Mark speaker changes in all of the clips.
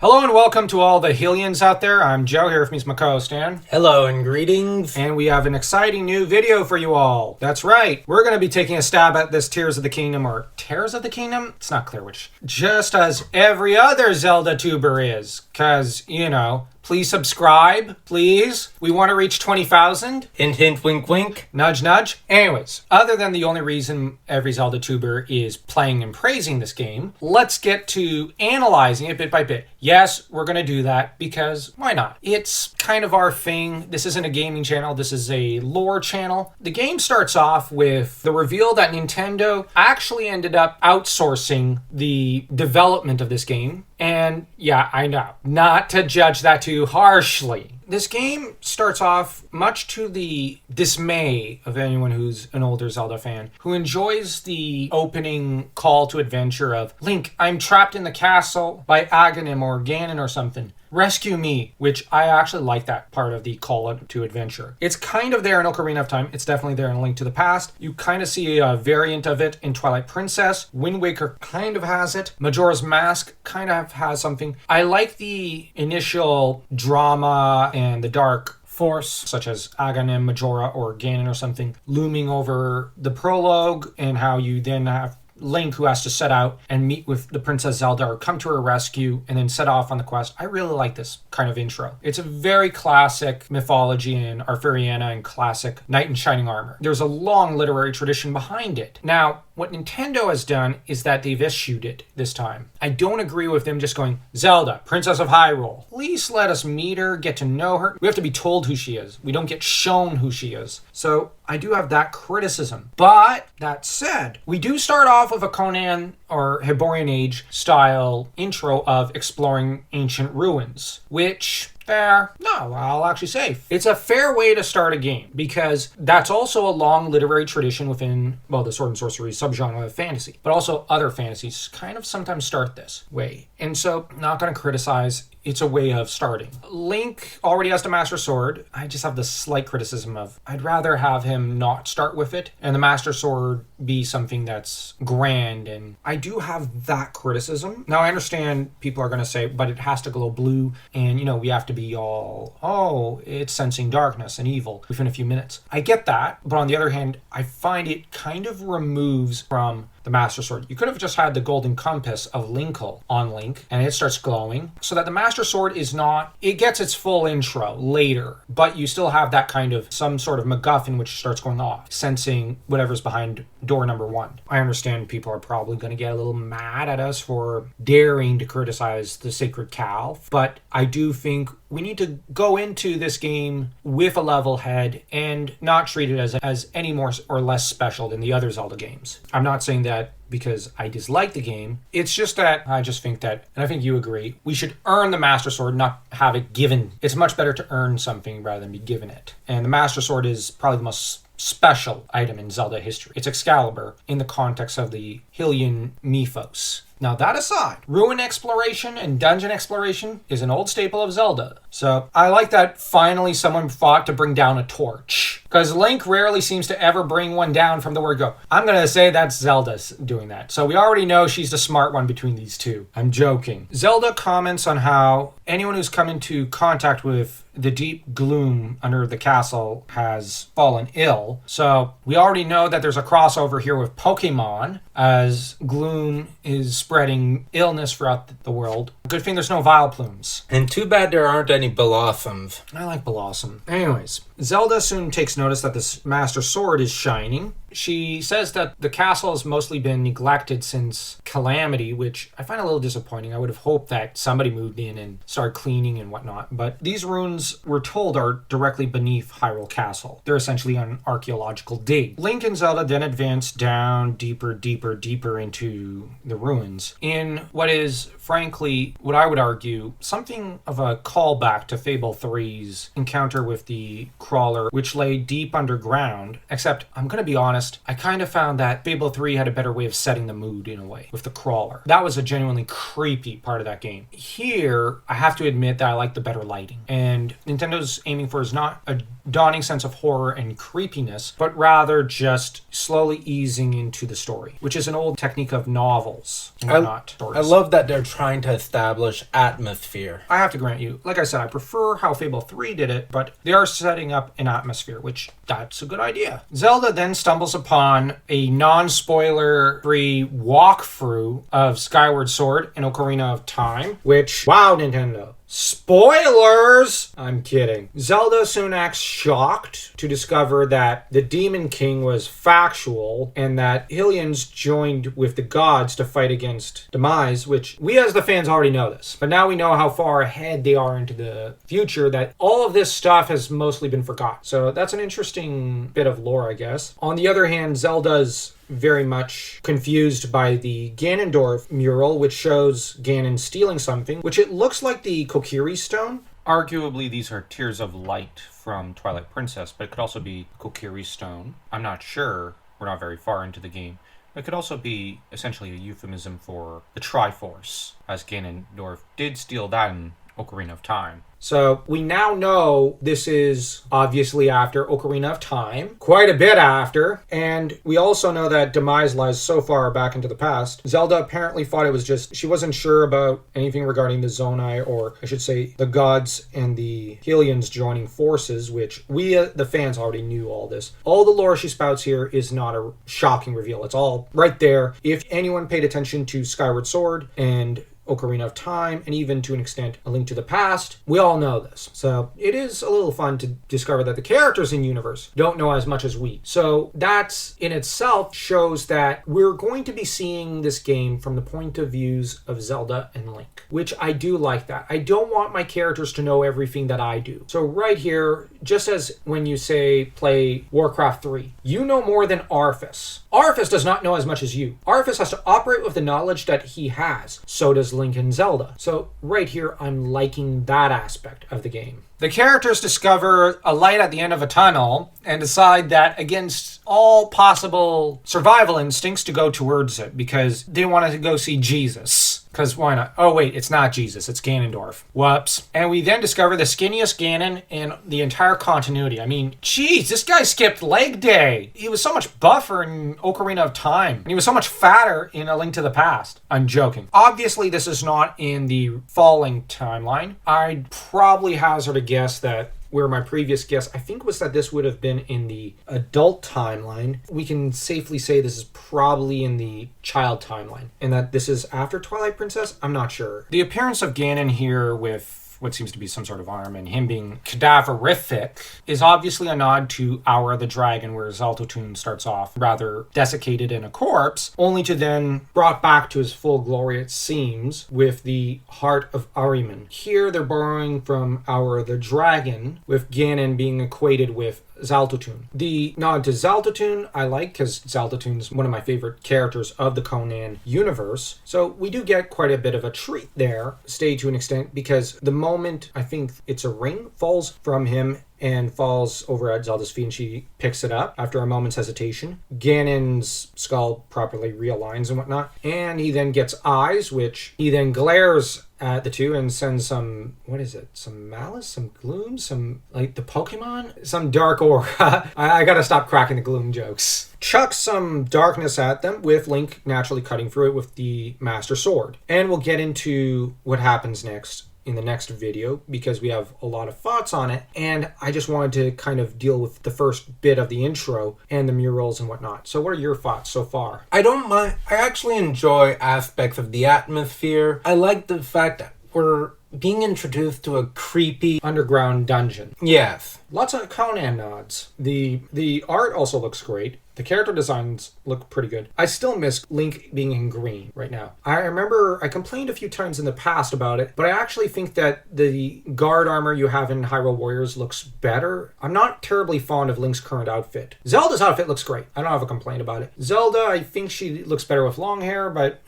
Speaker 1: Hello and welcome to all the Hylians out there. I'm Joe here with me, my co-host Dan.
Speaker 2: Hello and greetings.
Speaker 1: And we have an exciting new video for you all. That's right. We're going to be taking a stab at this Tears of the Kingdom, or Tears of the Kingdom? It's not clear which. Just as every other Zelda tuber is. Because, please subscribe, please. We want to reach 20,000.
Speaker 2: Hint, hint, wink, wink.
Speaker 1: Nudge, nudge. Anyways, other than the only reason every Zelda tuber is playing and praising this game, let's get to analyzing it bit by bit. Yes, we're going to do that because why not? It's kind of our thing. This isn't a gaming channel. This is a lore channel. The game starts off with the reveal that Nintendo actually ended up outsourcing the development of this game. And yeah, I know, not to judge that too harshly. This game starts off much to the dismay of anyone who's an older Zelda fan, who enjoys the opening call to adventure of, Link, I'm trapped in the castle by Aghanim or Ganon or something. Rescue me, which I actually like that part of the call to adventure. It's kind of there in Ocarina of Time. It's definitely there in A Link to the Past. You kind of see a variant of it in Twilight Princess. Wind Waker kind of has it. Majora's Mask kind of has something. I like the initial drama and the dark force, such as Aghanim, Majora, or Ganon or something, looming over the prologue, and how you then have Link, who has to set out and meet with the Princess Zelda or come to her rescue and then set off on the quest. I really like this kind of intro. It's a very classic mythology in Arthuriana and classic knight in shining armor. There's a long literary tradition behind it. Now, what Nintendo has done is that they've issued it this time. I don't agree with them just going, Zelda, Princess of Hyrule. Please let us meet her, get to know her. We have to be told who she is. We don't get shown who she is. So I do have that criticism. But that said, we do start off with a Conan or Hyborian Age style intro of exploring ancient ruins, which fair. No, I'll actually say it's a fair way to start a game because that's also a long literary tradition within, the sword and sorcery subgenre of fantasy, but also other fantasies kind of sometimes start this way. And so, not going to criticize. It's a way of starting. Link already has the Master Sword. I just have the slight criticism of I'd rather have him not start with it and the Master Sword be something that's grand. And I do have that criticism. Now, I understand people are going to say, but it has to glow blue and, we have to be all, it's sensing darkness and evil within a few minutes. I get that. But on the other hand, I find it kind of removes from the Master Sword. You could have just had the golden compass of Linkle on Link and it starts glowing so that the Master Sword is not, it gets its full intro later, but you still have that kind of some sort of MacGuffin which starts going off, sensing whatever's behind door number 1. I understand people are probably going to get a little mad at us for daring to criticize the Sacred Cow, but I do think we need to go into this game with a level head and not treat it as any more or less special than the other Zelda games. I'm not saying that because I dislike the game. It's just that I just think that, and I think you agree, we should earn the Master Sword, not have it given. It's much better to earn something rather than be given it. And the Master Sword is probably the most special item in Zelda history. It's Excalibur in the context of the Hylian mythos. Now, that aside, ruin exploration and dungeon exploration is an old staple of Zelda. So I like that finally someone thought to bring down a torch. Because Link rarely seems to ever bring one down from the word go. I'm going to say that's Zelda doing that. So we already know she's the smart one between these two. I'm joking. Zelda comments on how anyone who's come into contact with the deep gloom under the castle has fallen ill. So we already know that there's a crossover here with Pokemon, as gloom is spreading illness throughout the world. Good thing there's no Vileplumes.
Speaker 2: And too bad there aren't any Blossoms.
Speaker 1: I like Blossom. Anyways, Zelda soon takes notice that this Master Sword is shining. She says that the castle has mostly been neglected since Calamity, which I find a little disappointing. I would have hoped that somebody moved in and started cleaning and whatnot. But these ruins, we're told, are directly beneath Hyrule Castle. They're essentially an archaeological dig. Link and Zelda then advance down deeper into the ruins in what is, frankly, what I would argue, something of a callback to Fable 3's encounter with the crawler which lay deep underground, except I'm going to be honest, I kind of found that Fable 3 had a better way of setting the mood in a way with the crawler. That was a genuinely creepy part of that game. Here, I have to admit that I like the better lighting. And Nintendo's aiming for is not a dawning sense of horror and creepiness, but rather just slowly easing into the story, which is an old technique of novels and whatnot.
Speaker 2: I love that they're trying to establish atmosphere.
Speaker 1: I have to grant you, like I said, I prefer how Fable 3 did it, but they are setting up an atmosphere, which that's a good idea. Zelda then stumbles upon a non-spoiler free walkthrough of Skyward Sword and Ocarina of Time, which, wow, Nintendo. Spoilers! I'm kidding. Zelda soon acts shocked to discover that the Demon King was factual and that Hylians joined with the gods to fight against Demise, which we as the fans already know this. But now we know how far ahead they are into the future, that all of this stuff has mostly been forgotten. So that's an interesting bit of lore, I guess. On the other hand, Zelda's very much confused by the Ganondorf mural, which shows Ganon stealing something, which it looks like the Kokiri stone. Arguably, these are tears of light from Twilight Princess, but it could also be Kokiri stone. I'm not sure. We're not very far into the game. It could also be essentially a euphemism for the Triforce, as Ganondorf did steal that in Ocarina of Time. So we now know this is obviously after Ocarina of Time, quite a bit after, and we also know that Demise lies so far back into the past. Zelda apparently thought it was just, she wasn't sure about anything regarding the Zonai, or I should say the gods and the Hylians joining forces, which we, the fans, already knew all this. All the lore she spouts here is not a shocking reveal. It's all right there. If anyone paid attention to Skyward Sword and Ocarina of Time, and even to an extent A Link to the Past, we all know this. So it is a little fun to discover that the characters in universe don't know as much as we. So that's in itself shows that we're going to be seeing this game from the point of views of Zelda and Link, which I do like that. I don't want my characters to know everything that I do. So right here, just as when you say play Warcraft 3, you know more than Arthas. Arthas does not know as much as you. Arthas has to operate with the knowledge that he has. So does Link and Zelda. So right here, I'm liking that aspect of the game. The characters discover a light at the end of a tunnel and decide that against all possible survival instincts to go towards it because they wanted to go see Jesus. Because why not? Oh wait, it's not Jesus, it's Ganondorf. Whoops. And we then discover the skinniest Ganon in the entire continuity. I mean, geez, this guy skipped leg day. He was so much buffer in Ocarina of Time. And he was so much fatter in A Link to the Past. I'm joking. Obviously, this is not in the falling timeline. I'd probably hazard a guess that where my previous guess, I think, was that this would have been in the adult timeline. We can safely say this is probably in the child timeline. And that this is after Twilight Princess? I'm not sure. The appearance of Ganon here with what seems to be some sort of arm and him being cadaverific is obviously a nod to Hour of the Dragon, where Zaltotun starts off rather desiccated in a corpse, only to then brought back to his full glory, it seems, with the heart of Ahriman. Here they're borrowing from Hour of the Dragon, with Ganon being equated with Zaltotun. The nod to Zaltotun I like because Zaltotun's one of my favorite characters of the Conan universe. So we do get quite a bit of a treat there, stay to an extent, because the moment I think it's a ring falls from him and falls over at Zelda's feet and she picks it up after a moment's hesitation. Ganon's skull properly realigns and whatnot. And he then gets eyes, which he then glares at the two and sends some, what is it? Some malice? Some gloom? Some, like the Pokemon? Some dark aura. I gotta stop cracking the gloom jokes. Chucks some darkness at them, with Link naturally cutting through it with the Master Sword. And we'll get into what happens next in the next video because we have a lot of thoughts on it, and I just wanted to kind of deal with the first bit of the intro and the murals and whatnot. So what are your thoughts so far?
Speaker 2: I don't mind. I actually enjoy aspects of the atmosphere. I like the fact that we're being introduced to a creepy
Speaker 1: underground dungeon.
Speaker 2: Yes.
Speaker 1: Lots of Conan nods. The art also looks great. The character designs look pretty good. I still miss Link being in green right now. I remember I complained a few times in the past about it, but I actually think that the guard armor you have in Hyrule Warriors looks better. I'm not terribly fond of Link's current outfit. Zelda's outfit looks great. I don't have a complaint about it. Zelda, I think she looks better with long hair, but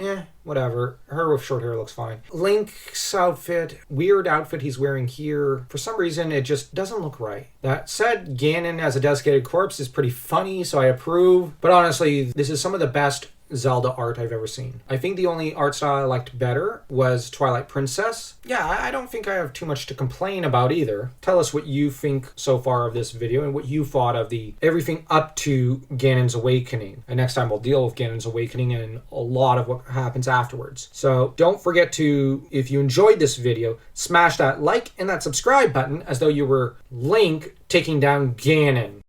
Speaker 1: whatever. Her with short hair looks fine. Link's outfit, weird outfit he's wearing here. For some reason, it just doesn't look right. That said, Ganon as a desiccated corpse is pretty funny, so I approve. But honestly, this is some of the best Zelda art I've ever seen. I think the only art style I liked better was Twilight Princess. Yeah, I don't think I have too much to complain about either. Tell us what you think so far of this video and what you thought of the everything up to Ganon's Awakening. And next time we'll deal with Ganon's Awakening and a lot of what happens afterwards. So don't forget to, if you enjoyed this video, smash that like and that subscribe button as though you were Link taking down Ganon.